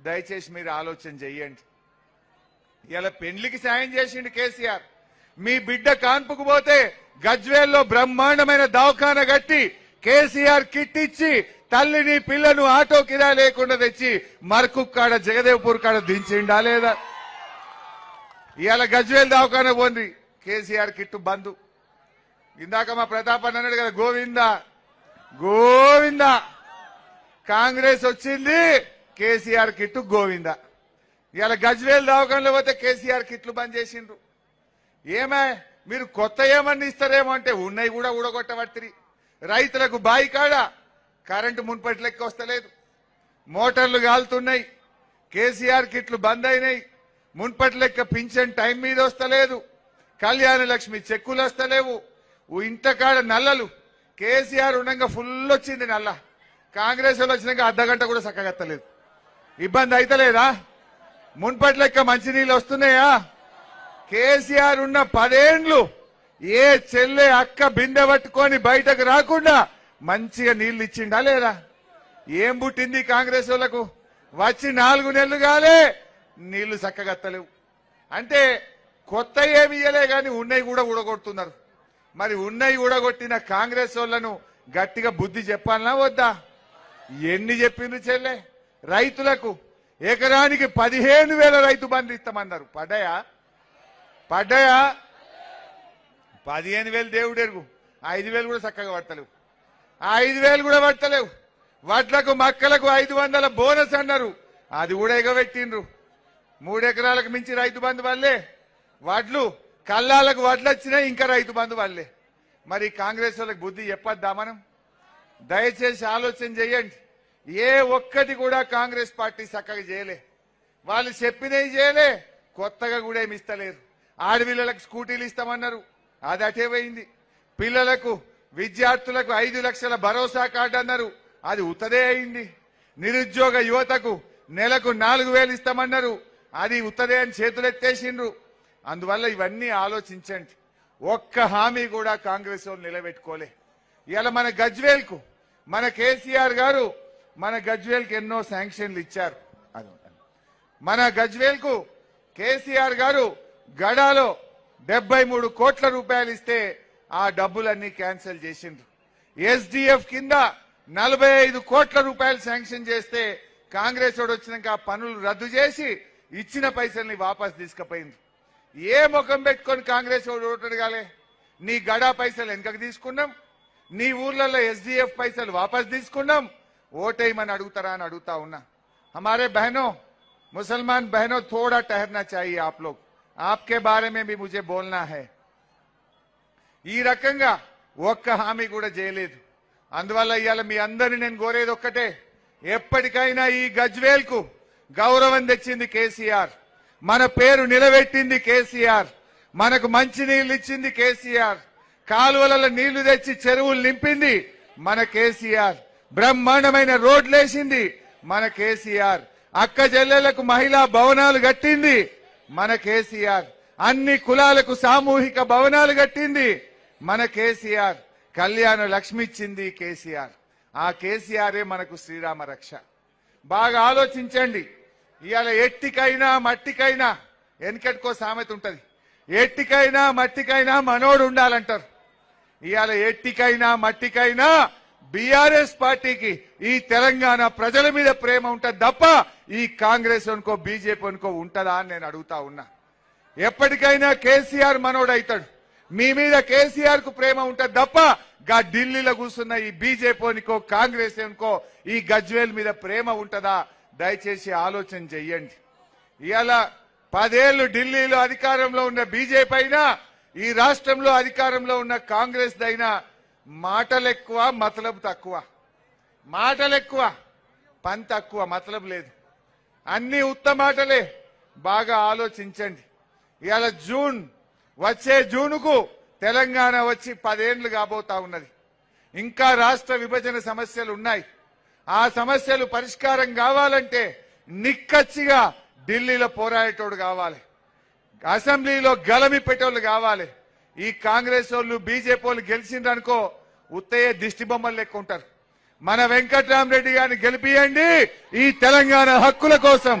దయచేసి మీరు ఆలోచన చెయ్యండి. ఇలా పెండ్లికి సాయం చేసిండు కేసీఆర్. మీ బిడ్డ కాన్పుకు పోతే గజ్వేల్లో బ్రహ్మాండమైన దవాఖాన కట్టి కేసీఆర్ కిట్ ఇచ్చి తల్లిని పిల్లను ఆటో కిరా లేకుండా తెచ్చి మరకు కాడ జగదేవ్పూర్ కాడ దించిండా లేదా? ఇవాళ గజ్వేల్ దవాఖాన పోండి, కేసీఆర్ కిట్టు బంధు. ఇందాక మా ప్రతాప్ అన్నాడు కదా, గోవిందా గోవిందా, కాంగ్రెస్ వచ్చింది కేసీఆర్ కిట్టు గోవిందా. ఇవాళ గజ్వేల్ దవాఖానలో పోతే కేసీఆర్ కిట్లు బంద్ చేసిండ్రు. ఏమే మీరు కొత్త ఏమన్నా ఇస్తారేమో అంటే ఉన్నాయి కూడా ఊడగొట్టబట్టి. రైతులకు బాయి కాడ కరెంటు మున్పటి లెక్క వస్తలేదు, మోటార్లు కాలుతున్నాయి, కేసీఆర్ కిట్లు బంద్ అయినాయి, మున్పటి లెక్క పింఛన్ టైం మీద వస్తలేదు, కళ్యాణ లక్ష్మి చెక్కులు వస్తలేవు, ఇంట కాడ నల్లలు కేసీఆర్ ఉండగా ఫుల్ వచ్చింది నల్ల, కాంగ్రెస్ వాళ్ళు వచ్చినాక అర్ధగంట కూడా చక్కగత్తలేదు. ఇబ్బంది అయితలేదా? మున్పటి లెక్క మంచినీళ్ళు వస్తున్నాయా? కేసీఆర్ ఉన్న 10 ఏండ్లు ఏ చెల్లె అక్క బిందె పట్టుకొని బయటకు రాకుండా మంచిగా నీళ్లు ఇచ్చిండా లేదా? ఏం పుట్టింది కాంగ్రెస్ వాళ్లకు? వచ్చి 4 నెలలు కాలే, నీళ్లు చక్కగత్తలేవు. అంటే కొత్త ఏమి ఇయ్యలే గాని ఉన్నాయి కూడా ఊడగొడుతున్నారు. మరి ఉన్నాయి ఊడగొట్టిన కాంగ్రెస్ వాళ్లను గట్టిగా బుద్ధి చెప్పాలనా వద్దా? ఎన్ని చెప్పిండ్రు చెల్లె? రైతులకు ఎకరానికి 15,000 రైతు బంధు ఇస్తామన్నారు. పడ్డాయా? 15,000 దేవుడెరుగు, 5,000 కూడా చక్కగా పడతలేవు. 5,000 కూడా పడతలేవు. వడ్లకు మక్కలకు 500 బోనస్ అన్నారు, అది కూడా ఎగబెట్టిండ్రు. 3 ఎకరాలకు మించి రైతు బంధు వల్లే, వడ్లు కల్లాలకు వడ్లు వచ్చినాయి, ఇంకా రైతు బంధు వల్లే. మరి కాంగ్రెస్ వాళ్ళకి బుద్ధి చెప్పొద్దా మనం? దయచేసి ఆలోచన చేయండి. ఏ ఒక్కటి కూడా కాంగ్రెస్ పార్టీ చక్కగా చేయలే. వాళ్ళు చెప్పినవి చేయలే, కొత్తగా కూడా ఏమి ఇస్తలేరు. ఆడపిల్లలకు స్కూటీలు ఇస్తామన్నారు, అది అటే పోయింది. పిల్లలకు విద్యార్థులకు 5 లక్షల భరోసా కార్డు అన్నారు, అది ఉత్తదే అయింది. నిరుద్యోగ యువతకు నెలకు 4,000 ఇస్తామన్నారు, అది ఉత్తదే అని చేతులెత్తేసిండ్రు. అందువల్ల ఇవన్నీ ఆలోచించండి. ఒక్క హామీ కూడా కాంగ్రెస్ వాళ్ళు నిలబెట్టుకోలే. ఇవాళ మన గజ్వేల్కు మన కేసీఆర్ గారు మన గజ్వేల్కి ఎన్నో శాంక్షన్లు ఇచ్చారు. మన గజ్వేల్కు కేసీఆర్ గారు గడాలో 73 కోట్ల రూపాయలు ఇస్తే ఆ డబ్బులన్నీ క్యాన్సిల్ చేసిండ్రు. ఎస్డిఎఫ్ కింద 45 కోట్ల రూపాయలు శాంక్షన్ చేస్తే కాంగ్రెస్ వాడు వచ్చినాక ఆ పనులు రద్దు చేసి ఇచ్చిన పైసల్ని వాపస్ తీసుకుపోయింది. ఏ ముఖం పెట్టుకొని కాంగ్రెస్ వాడు ఓటడగాలే? నీ గడా పైసలు వెనకకు తీసుకున్నాం, నీ ఊర్లలో ఎస్డిఎఫ్ పైసలు వాపస్ తీసుకున్నాం, ఓటేయమని అడుగుతారా అని అడుగుతా ఉన్నా. हमारे बहनों, मुसलमान बहनों, थोड़ा ठहरना चाहिए आप लोग, आपके बारे में भी मुझे बोलना है. ఈ రకంగా ఒక్క హామీ కూడా చేయలేదు. అందువల్ల ఇవాళ మీ అందరిని నేను కోరేది ఒక్కటే, ఎప్పటికైనా ఈ గజ్వేల్కు గౌరవం తెచ్చింది కేసీఆర్, మన పేరు నిలబెట్టింది కేసీఆర్, మనకు మంచి నీళ్లు ఇచ్చింది కేసీఆర్, కాలువలలో నీళ్లు తెచ్చి చెరువులు నింపింది మన కేసీఆర్, బ్రహ్మాండమైన రోడ్లు వేసింది మన కేసీఆర్, అక్క చెల్లెలకు మహిళా భవనాలు కట్టింది మన కేసీఆర్, అన్ని కులాలకు సామూహిక భవనాలు కట్టింది మన కేసీఆర్, కళ్యాణ లక్ష్మి ఇచ్చింది కేసీఆర్. ఆ కేసీఆరే మనకు శ్రీరామ రక్ష. బాగా ఆలోచించండి. ఇవాళ ఎట్టికైనా మట్టికైనా, వెనకటికో సామెత ఉంటది, ఎట్టికైనా మట్టికైనా మనోడు ఉండాలంటారు. ఇవాళ ఎట్టికైనా మట్టికైనా బీఆర్ఎస్ పార్టీకి ఈ తెలంగాణ ప్రజల మీద ప్రేమ ఉంటది తప్ప ఈ కాంగ్రెస్ అనుకో బీజేపీ అనుకో ఉంటదా అని నేను అడుగుతా ఉన్నా. ఎప్పటికైనా కేసీఆర్ మనోడు అవుతాడు. మీ మీద కేసీఆర్ కు ప్రేమ ఉంటది తప్ప గా ఢిల్లీలో కూర్చున్న ఈ బీజేపీ అనుకో కాంగ్రెస్ అనుకో ఈ గజ్వేల్ మీద ప్రేమ ఉంటదా? దయచేసి ఆలోచన చెయ్యండి. ఇవాళ 10 ఏళ్లు ఢిల్లీలో అధికారంలో ఉన్న బీజేపీ అయినా ఈ రాష్ట్రంలో అధికారంలో ఉన్న కాంగ్రెస్ దైనా మాటలు ఎక్కువ, మతలబు తక్కువ. మాటలు ఎక్కువ, పని తక్కువ, మతలబు లేదు. అన్ని ఉత్త మాటలే. బాగా ఆలోచించండి. ఇవాళ వచ్చే జూన్కు తెలంగాణ వచ్చి 10 ఏళ్లు కాబోతా ఉన్నది. ఇంకా రాష్ట్ర విభజన సమస్యలు ఉన్నాయి. ఆ సమస్యలు పరిష్కారం కావాలంటే నిక్కచ్చిగా ఢిల్లీలో పోరాడేటోడు కావాలి, అసెంబ్లీలో గలమి పెట్టేవాళ్ళు కావాలి. ఈ కాంగ్రెస్ వాళ్ళు బీజేపీ వాళ్ళు గెలిచిండ్రనుకో ఉత్తయ్య దిష్టి బొమ్మలు లెక్క ఉంటారు. మన వెంకట్రామరెడ్డి గారిని గెలిపియండి ఈ తెలంగాణ హక్కుల కోసం.